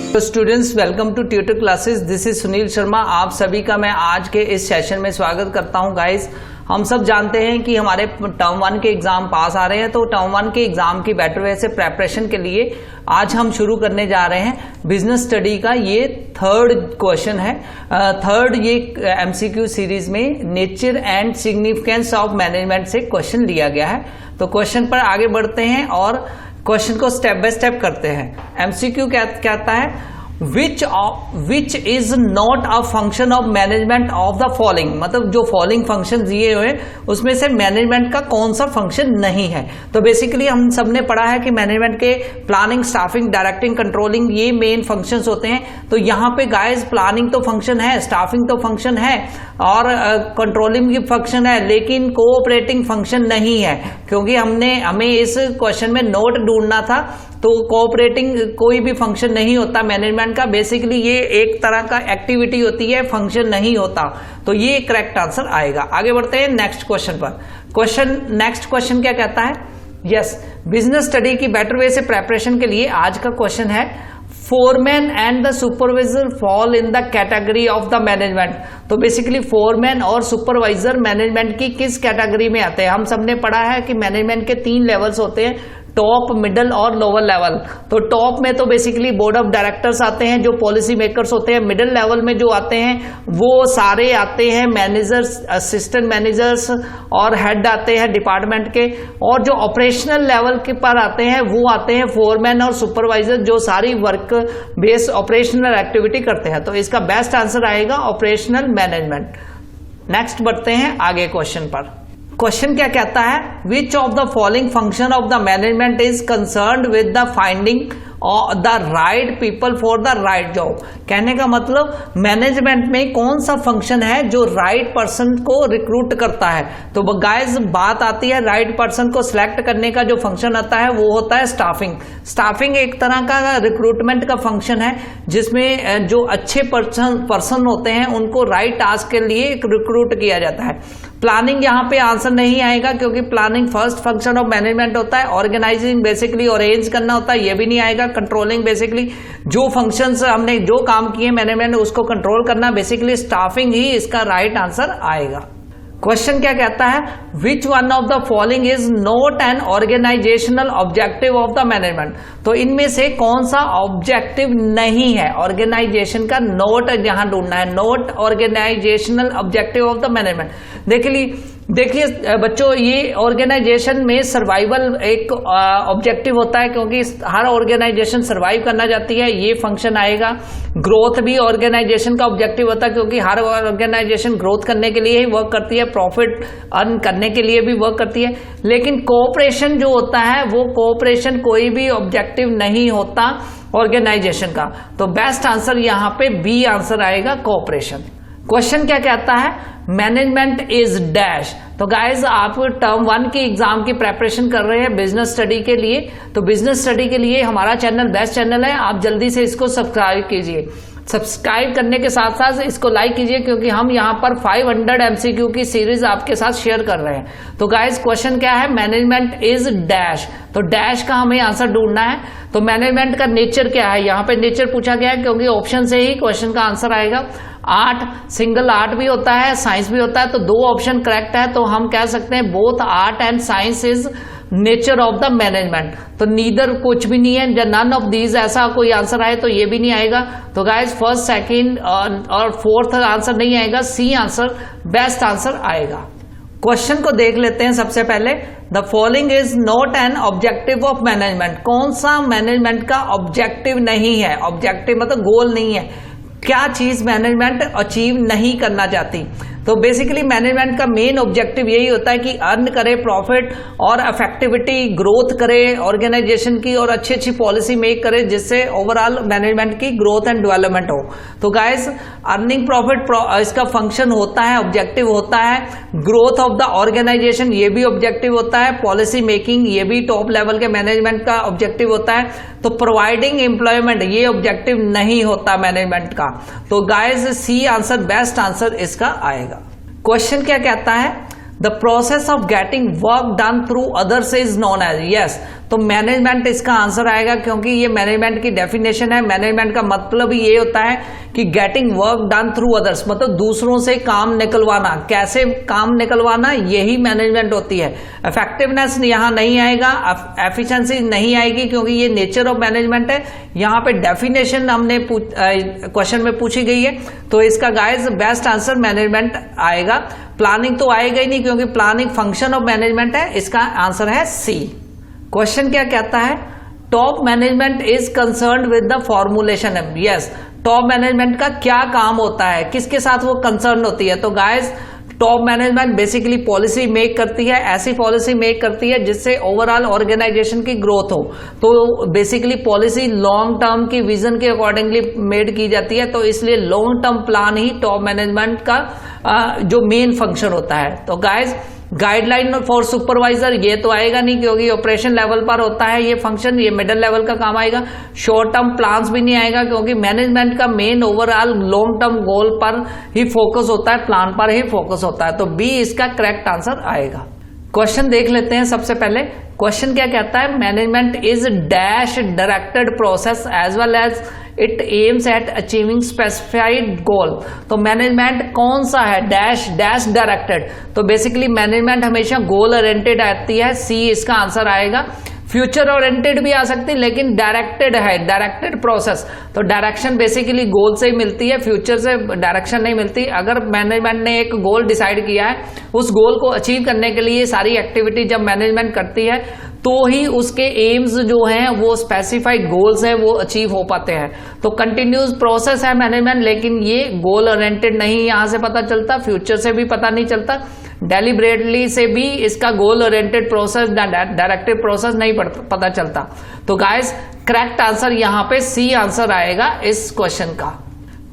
तो students, welcome to tutor classes. This is Sunil Sharma. आप सभी का मैं आज के इस सेशन में स्वागत करता हूं। गाइस, हम सब जानते हैं कि हमारे टर्म 1 के एग्जाम पास आ रहे हैं, तो टर्म 1 के एग्जाम की बेटर वे से प्रेपरेशन के लिए आज हम शुरू करने जा रहे हैं बिजनेस स्टडी का ये थर्ड क्वेश्चन है। थर्ड ये एमसीक्यू सीरीज में nature and significance of management से क्वेश्चन लिया गया है। तो क्वेश्चन पर आगे बढ़ते हैं और क्वेश्चन को स्टेप बाय स्टेप करते हैं। एमसीक्यू क्या कहता है, which is not a function of management of the following, मतलब जो फॉलोइंग फंक्शन दिए हुए उसमें से मैनेजमेंट का कौन सा फंक्शन नहीं है। तो बेसिकली हम सबने पढ़ा है कि मैनेजमेंट के प्लानिंग, स्टाफिंग, डायरेक्टिंग, कंट्रोलिंग ये मेन फंक्शंस होते हैं। तो यहाँ पे गाइस प्लानिंग तो फंक्शन है, स्टाफिंग तो फंक्शन है और कंट्रोलिंग भी फंक्शन है, लेकिन कोऑपरेटिंग फंक्शन नहीं है, क्योंकि हमें इस क्वेश्चन में नोट ढूंढना था। तो कोऑपरेटिंग कोई भी फंक्शन नहीं होता मैनेजमेंट का। बेसिकली ये एक तरह का एक्टिविटी होती है, फंक्शन नहीं होता। तो ये करेक्ट आंसर आएगा। आगे बढ़ते हैं नेक्स्ट क्वेश्चन पर। नेक्स्ट क्वेश्चन क्या कहता है, यस, बिजनेस स्टडी की बेटर वे से प्रेपरेशन के लिए आज का क्वेश्चन है, foreman and the supervisor fall in the category of the management. तो बेसिकली फोरमैन और सुपरवाइजर मैनेजमेंट की किस कैटेगरी में आते हैं। हम सबने पढ़ा है कि मैनेजमेंट के 3 लेवल्स होते हैं, टॉप, मिडल और लोअर लेवल। तो टॉप में तो बेसिकली बोर्ड ऑफ डायरेक्टर्स आते हैं जो पॉलिसी मेकर्स होते हैं। मिडिल लेवल में जो आते हैं वो सारे आते हैं मैनेजर्स, असिस्टेंट मैनेजर्स और हेड आते हैं डिपार्टमेंट के। और जो ऑपरेशनल लेवल के पर आते हैं वो आते हैं फोरमैन और सुपरवाइजर, जो सारी वर्क बेस्ड ऑपरेशनल एक्टिविटी करते हैं। तो इसका बेस्ट आंसर आएगा ऑपरेशनल मैनेजमेंट। नेक्स्ट बढ़ते हैं आगे क्वेश्चन पर। क्वेश्चन क्या कहता है, which of the following function of the management is concerned with the finding the right people for the right job. कहने का मतलब मैनेजमेंट में कौन सा फंक्शन है जो राइट पर्सन को रिक्रूट करता है। तो गाइस बात आती है राइट पर्सन को सिलेक्ट करने का, जो फंक्शन आता है वो होता है स्टाफिंग। स्टाफिंग एक तरह का रिक्रूटमेंट का फंक्शन है जिसमें जो अच्छे पर्सन होते हैं उनको राइट टास्क के लिए रिक्रूट किया जाता है। प्लानिंग यहाँ पे आंसर नहीं आएगा, क्योंकि planning first function of management होता है। ऑर्गेनाइजिंग बेसिकली अरेंज करना होता है, ये भी नहीं आएगा। कंट्रोलिंग बेसिकली जो फंक्शंस हमने जो काम किए मैनेजमेंट उसको कंट्रोल करना, बेसिकली स्टाफिंग ही इसका राइट आंसर आएगा। क्वेश्चन क्या कहता है, which one of the following is not an organisational objective of the management. तो इनमें से कौन सा ऑब्जेक्टिव नहीं है ऑर्गेनाइजेशन का, नोट यहां ढूंढना है, not organisational objective of the management. देखिए बच्चों, ये ऑर्गेनाइजेशन में सर्वाइवल एक ऑब्जेक्टिव होता है, क्योंकि हर ऑर्गेनाइजेशन सर्वाइव करना चाहती है, ये फंक्शन आएगा। ग्रोथ भी ऑर्गेनाइजेशन का ऑब्जेक्टिव होता है, क्योंकि हर ऑर्गेनाइजेशन ग्रोथ करने के लिए ही वर्क करती है, प्रॉफिट अर्न करने के लिए भी वर्क करती है। लेकिन कोऑपरेशन जो होता है वो कोऑपरेशन कोई भी ऑब्जेक्टिव नहीं होता ऑर्गेनाइजेशन का। तो बेस्ट आंसर यहाँ पे बी आंसर आएगा, कोऑपरेशन। क्वेश्चन क्या कहता है, मैनेजमेंट इज डैश। तो गाइज आप टर्म 1 की एग्जाम की प्रेपरेशन कर रहे हैं बिजनेस स्टडी के लिए, तो बिजनेस स्टडी के लिए हमारा चैनल बेस्ट चैनल है। आप जल्दी से इसको सब्सक्राइब कीजिए। सब्सक्राइब करने के साथ साथ इसको लाइक कीजिए, क्योंकि हम यहाँ पर 500 एमसीक्यू की सीरीज आपके साथ शेयर कर रहे हैं। तो गाइज क्वेश्चन क्या है, मैनेजमेंट इज डैश। तो डैश का हमें आंसर ढूंढना है। तो मैनेजमेंट का नेचर क्या है, यहाँ पे नेचर पूछा गया है, क्योंकि ऑप्शन से ही क्वेश्चन का आंसर आएगा। आर्ट, सिंगल आर्ट भी होता है, साइंस भी होता है, तो 2 ऑप्शन करेक्ट है। तो हम कह सकते हैं both art and science is nature of the management. तो नीदर कुछ भी नहीं है, नन ऑफ दीज ऐसा कोई आंसर आए तो ये भी नहीं आएगा। तो गाइस फर्स्ट, सेकंड और फोर्थ आंसर नहीं आएगा, सी आंसर बेस्ट आंसर आएगा। क्वेश्चन को देख लेते हैं सबसे पहले। The following is not an objective of management. कौन सा मैनेजमेंट का ऑब्जेक्टिव नहीं है, ऑब्जेक्टिव मतलब गोल नहीं है, क्या चीज मैनेजमेंट अचीव नहीं करना चाहती। तो बेसिकली मैनेजमेंट का मेन ऑब्जेक्टिव यही होता है कि अर्न करे प्रॉफिट और इफेक्टिविटी, ग्रोथ करे ऑर्गेनाइजेशन की, और अच्छी अच्छी पॉलिसी मेक करे जिससे ओवरऑल मैनेजमेंट की ग्रोथ एंड डेवलपमेंट हो। तो गाइस अर्निंग प्रॉफिट इसका फंक्शन होता है, ऑब्जेक्टिव होता है। ग्रोथ ऑफ द ऑर्गेनाइजेशन ये भी ऑब्जेक्टिव होता है। पॉलिसी मेकिंग ये भी टॉप लेवल के मैनेजमेंट का ऑब्जेक्टिव होता है। तो प्रोवाइडिंग एम्प्लॉयमेंट ये ऑब्जेक्टिव नहीं होता मैनेजमेंट का। तो guys C answer best answer इसका आएगा। क्वेश्चन क्या कहता है, the process of getting work done through others is known as. Yes, तो मैनेजमेंट इसका आंसर आएगा, क्योंकि ये मैनेजमेंट की डेफिनेशन है। मैनेजमेंट का मतलब ये होता है कि getting work done through others, मतलब दूसरों से काम निकलवाना। कैसे काम निकलवाना, यही मैनेजमेंट होती है। इफेक्टिवनेस यहाँ नहीं आएगा, एफिशिएंसी नहीं आएगी, क्योंकि ये नेचर ऑफ मैनेजमेंट है। यहाँ पे डेफिनेशन हमने क्वेश्चन में पूछी गई है, तो इसका गाइस बेस्ट आंसर मैनेजमेंट आएगा। प्लानिंग तो आएगा ही नहीं, क्योंकि प्लानिंग फंक्शन ऑफ मैनेजमेंट है। इसका आंसर है सी। क्वेश्चन क्या कहता है, top management is concerned with the formulation. Yes, top management का क्या काम होता है, किसके साथ वो कंसर्न होती है? तो guys top management basically policy make करती है, ऐसी पॉलिसी मेक करती है जिससे ओवरऑल ऑर्गेनाइजेशन की ग्रोथ हो। तो बेसिकली पॉलिसी लॉन्ग टर्म की विजन के अकॉर्डिंगली मेड की जाती है, तो इसलिए लॉन्ग टर्म प्लान ही टॉप मैनेजमेंट का जो मेन फंक्शन होता है। तो गाइस गाइडलाइन फॉर सुपरवाइजर ये तो आएगा नहीं, क्योंकि ऑपरेशन लेवल पर होता है ये फंक्शन, ये मिडिल लेवल का काम आएगा। शॉर्ट टर्म प्लान्स भी नहीं आएगा, क्योंकि मैनेजमेंट का main overall long term goal पर ही फोकस होता है, प्लान पर ही फोकस होता है। तो बी इसका करेक्ट आंसर आएगा। क्वेश्चन देख लेते हैं। सबसे पहले क्वेश्चन क्या कहता है, management is dash directed process as well as it aims at achieving specified goal. तो मैनेजमेंट कौन सा है, डैश डैश डायरेक्टेड। तो बेसिकली मैनेजमेंट हमेशा गोल ओरिएंटेड आती है, सी इसका आंसर आएगा। फ्यूचर ओरिएंटेड भी आ सकती है, लेकिन डायरेक्टेड है, डायरेक्टेड प्रोसेस। तो डायरेक्शन बेसिकली गोल से ही मिलती है, फ्यूचर से डायरेक्शन नहीं मिलती। अगर मैनेजमेंट ने एक गोल डिसाइड किया है, उस गोल को अचीव करने के लिए सारी एक्टिविटी जब मैनेजमेंट करती है, तो ही उसके एम्स जो हैं वो स्पेसिफाइड गोल्स हैं वो अचीव हो पाते हैं। तो कंटिन्यूस प्रोसेस है मैनेजमेंट, लेकिन ये गोल ओरिएंटेड नहीं, यहां से पता चलता, फ्यूचर से भी पता नहीं चलता, डेलिब्रेटली से भी इसका goal oriented process directive process नहीं पता चलता। तो गाइस करेक्ट आंसर यहाँ पे सी आंसर आएगा इस क्वेश्चन का।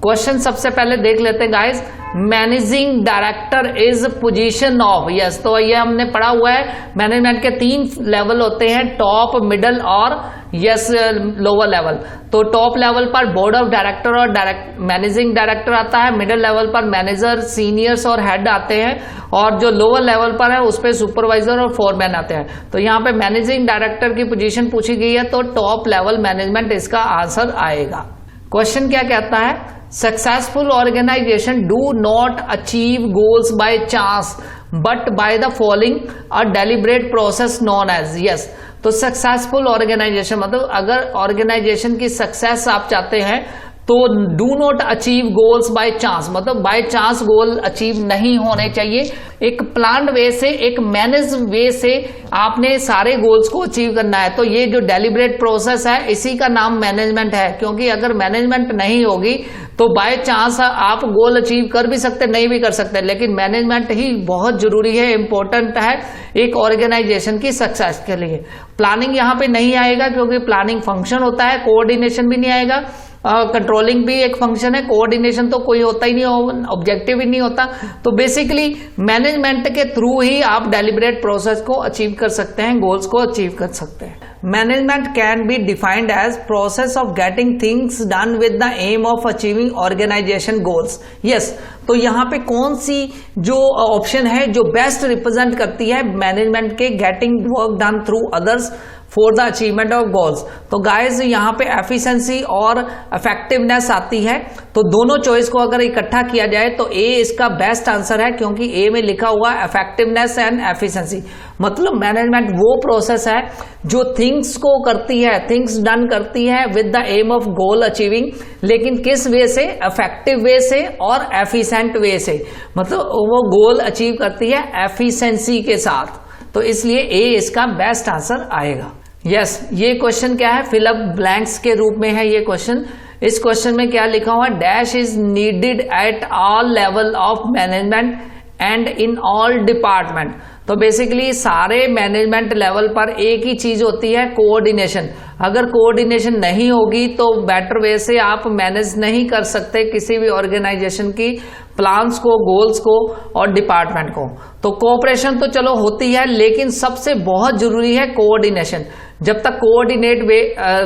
क्वेश्चन सबसे पहले देख लेते हैं guys, managing director is position of. Yes, तो ये हमने पढ़ा हुआ है, मैनेजमेंट के 3 लेवल होते हैं, टॉप, मिडल और यस लोअर लेवल। तो टॉप लेवल पर बोर्ड ऑफ डायरेक्टर और मैनेजिंग डायरेक्टर आता है, मिडल लेवल पर मैनेजर, सीनियर्स और हेड आते हैं, और जो लोअर लेवल पर है उस पर सुपरवाइजर और फोरमैन आते हैं। तो यहाँ पे मैनेजिंग डायरेक्टर की पोजीशन पूछी गई है, तो टॉप लेवल मैनेजमेंट इसका आंसर आएगा। क्वेश्चन क्या कहता है, successful organisation do not achieve goals by chance but by the following a deliberate process known as. Yes, तो सक्सेसफुल ऑर्गेनाइजेशन मतलब अगर ऑर्गेनाइजेशन की सक्सेस आप चाहते हैं, तो do not achieve goals by chance, मतलब बाय चांस गोल अचीव नहीं होने चाहिए। एक प्लान्ड वे से, एक मैनेज वे से आपने सारे गोल्स को अचीव करना है। तो ये जो डेलिब्रेट प्रोसेस है, इसी का नाम मैनेजमेंट है, क्योंकि अगर मैनेजमेंट नहीं होगी तो बाय चांस आप गोल अचीव कर भी सकते, नहीं भी कर सकते, लेकिन मैनेजमेंट ही बहुत जरूरी है, इंपॉर्टेंट है एक ऑर्गेनाइजेशन की सक्सेस के लिए। प्लानिंग यहाँ पे नहीं आएगा, क्योंकि प्लानिंग फंक्शन होता है, कोऑर्डिनेशन भी नहीं आएगा, कंट्रोलिंग भी एक फंक्शन है, कोऑर्डिनेशन तो कोई होता ही नहीं, ऑब्जेक्टिव ही नहीं होता। तो बेसिकली मैनेजमेंट के थ्रू ही आप डेलिब्रेट प्रोसेस को अचीव कर सकते हैं, गोल्स को अचीव कर सकते हैं। Management can be defined as process of getting things done with the aim of achieving organisation goals. Yes, तो यहाँ पे कौन सी जो ऑप्शन है जो बेस्ट रिप्रेजेंट करती है मैनेजमेंट के getting work done through others for the achievement of goals. तो गाइस यहाँ पे एफिशिएंसी और इफेक्टिवनेस आती है, तो दोनों चॉइस को अगर इकट्ठा किया जाए तो ए इसका बेस्ट आंसर है, क्योंकि ए में लिखा हुआ इफेक्टिवनेस एंड एफिशिएंसी। मतलब मैनेजमेंट वो प्रोसेस है जो थिंग्स को करती है, थिंग्स डन करती है with the aim of goal achieving, लेकिन किस वे से, इफेक्टिव वे से और एफिशिएंट वे से, मतलब वो गोल अचीव करती है एफिशिएंसी के साथ। तो इसलिए ए इसका बेस्ट आंसर आएगा। यस, ये क्वेश्चन क्या है, फिलअप ब्लैंक्स के रूप में है ये क्वेश्चन। इस क्वेश्चन में क्या लिखा हुआ है, dash is needed at all level of management and in all department. तो बेसिकली सारे मैनेजमेंट लेवल पर एक ही चीज होती है, कोऑर्डिनेशन। अगर कोऑर्डिनेशन नहीं होगी तो बेटर वे से आप मैनेज नहीं कर सकते किसी भी ऑर्गेनाइजेशन की प्लान्स को, गोल्स को और डिपार्टमेंट को। तो कोऑपरेशन तो चलो होती है, लेकिन सबसे बहुत जरूरी है कोऑर्डिनेशन। जब तक कोऑर्डिनेट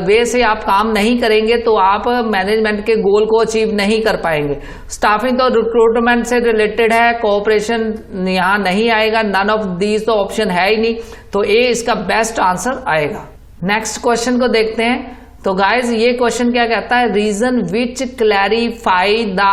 वे से आप काम नहीं करेंगे तो आप मैनेजमेंट के गोल को अचीव नहीं कर पाएंगे। स्टाफिंग तो रिक्रूटमेंट से रिलेटेड है, कोऑपरेशन यहाँ नहीं आएगा, नन ऑफ दीज तो ऑप्शन है ही नहीं। तो ए इसका बेस्ट आंसर आएगा। नेक्स्ट क्वेश्चन को देखते हैं। तो गाइज ये क्वेश्चन क्या कहता है, reason which clarify the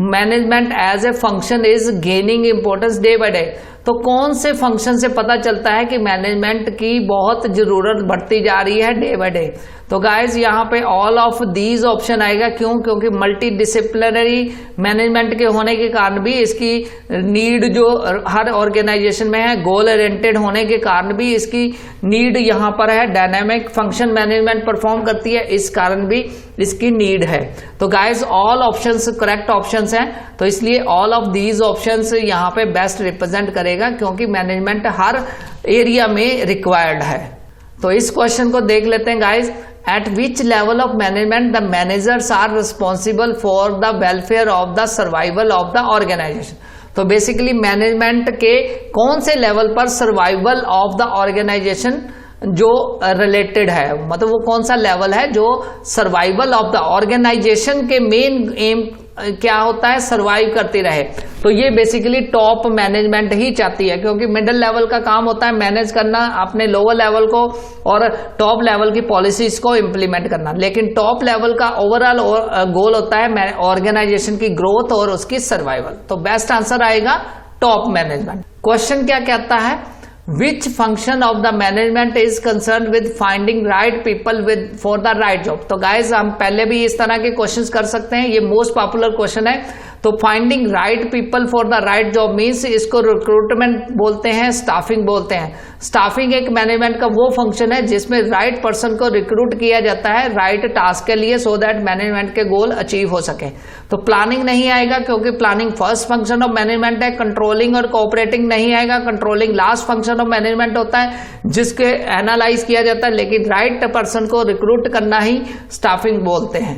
management as a function is gaining importance day by day. तो कौन से फंक्शन से पता चलता है कि मैनेजमेंट की बहुत जरूरत बढ़ती जा रही है डे बाय डे। तो गाइज यहाँ पे ऑल ऑफ दीज ऑप्शन आएगा, क्यों? क्योंकि मल्टी डिसिप्लिनरी मैनेजमेंट के होने के कारण भी इसकी नीड जो हर ऑर्गेनाइजेशन में है, गोल ओरिएंटेड होने के कारण भी इसकी नीड यहाँ पर है। डायनामिक फंक्शन मैनेजमेंट परफॉर्म करती है, इस कारण भी इसकी नीड है। तो guys all options correct options हैं, तो इसलिए ऑल ऑफ दीज ऑप्शंस यहाँ पे बेस्ट रिप्रेजेंट करेगा, क्योंकि मैनेजमेंट हर एरिया में रिक्वायर्ड है। तो इस क्वेश्चन को देख लेते हैं guys. At which level of management the managers are responsible for the welfare of the survival of the organisation. तो बेसिकली मैनेजमेंट के कौन से लेवल पर सर्वाइवल ऑफ द ऑर्गेनाइजेशन जो रिलेटेड है, मतलब वो कौन सा लेवल है जो सर्वाइवल ऑफ द ऑर्गेनाइजेशन के मेन एम क्या होता है, सर्वाइव करती रहे। तो ये बेसिकली टॉप मैनेजमेंट ही चाहती है, क्योंकि मिडिल लेवल का काम होता है मैनेज करना अपने लोअर लेवल को और टॉप लेवल की पॉलिसीज को इम्प्लीमेंट करना, लेकिन टॉप लेवल का ओवरऑल गोल होता है ऑर्गेनाइजेशन की ग्रोथ और उसकी सर्वाइवल। तो बेस्ट आंसर आएगा टॉप मैनेजमेंट। क्वेश्चन क्या कहता है, Which function of the management is concerned with finding right people with for the right job। तो गाइज हम पहले भी इस तरह के क्वेश्चंस कर सकते हैं, ये मोस्ट पॉपुलर क्वेश्चन है। तो finding right people for the right job means इसको रिक्रूटमेंट बोलते हैं, स्टाफिंग बोलते हैं। स्टाफिंग एक मैनेजमेंट का वो फंक्शन है जिसमें राइट पर्सन को रिक्रूट किया जाता है राइट टास्क के लिए, सो दैट मैनेजमेंट के गोल अचीव हो सके। तो प्लानिंग नहीं आएगा, क्योंकि planning first function of management है। कंट्रोलिंग और कोऑपरेटिंग नहीं आएगा, controlling last function of management होता है जिसके एनालाइज किया जाता है, लेकिन राइट पर्सन को रिक्रूट करना ही स्टाफिंग बोलते हैं।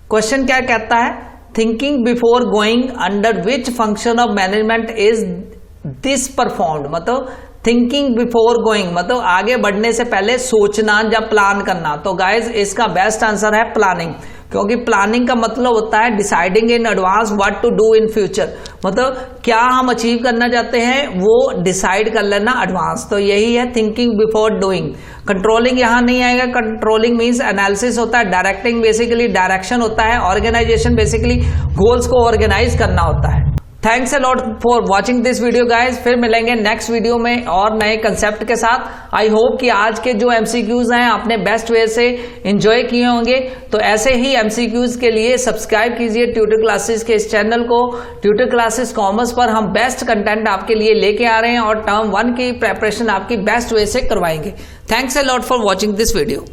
क्वेश्चन क्या कहता है, thinking before going under which function of management is this performed. मतलब थिंकिंग बिफोर गोइंग मतलब आगे बढ़ने से पहले सोचना या प्लान करना। तो गाइज इसका बेस्ट आंसर है प्लानिंग, क्योंकि प्लानिंग का मतलब होता है deciding in advance what to do in future. मतलब क्या हम अचीव करना चाहते हैं वो डिसाइड कर लेना एडवांस। तो यही है थिंकिंग बिफोर डूइंग। कंट्रोलिंग यहाँ नहीं आएगा, कंट्रोलिंग मीन्स एनालिसिस होता है, डायरेक्टिंग बेसिकली डायरेक्शन होता है, ऑर्गेनाइजेशन बेसिकली गोल्स को ऑर्गेनाइज करना होता है। Thanks a lot for watching this video guys. फिर मिलेंगे नेक्स्ट वीडियो में और नए कंसेप्ट के साथ। आई होप कि आज के जो एमसीक्यूज हैं आपने बेस्ट वे से एंजॉय किए होंगे। तो ऐसे ही एमसीक्यूज के लिए सब्सक्राइब कीजिए ट्यूटर क्लासेस के इस चैनल को। ट्यूटर क्लासेस कॉमर्स पर हम बेस्ट कंटेंट आपके लिए लेके आ रहे हैं और टर्म 1 की प्रेपरेशन आपकी बेस्ट वे से करवाएंगे। Thanks a lot for watching this video.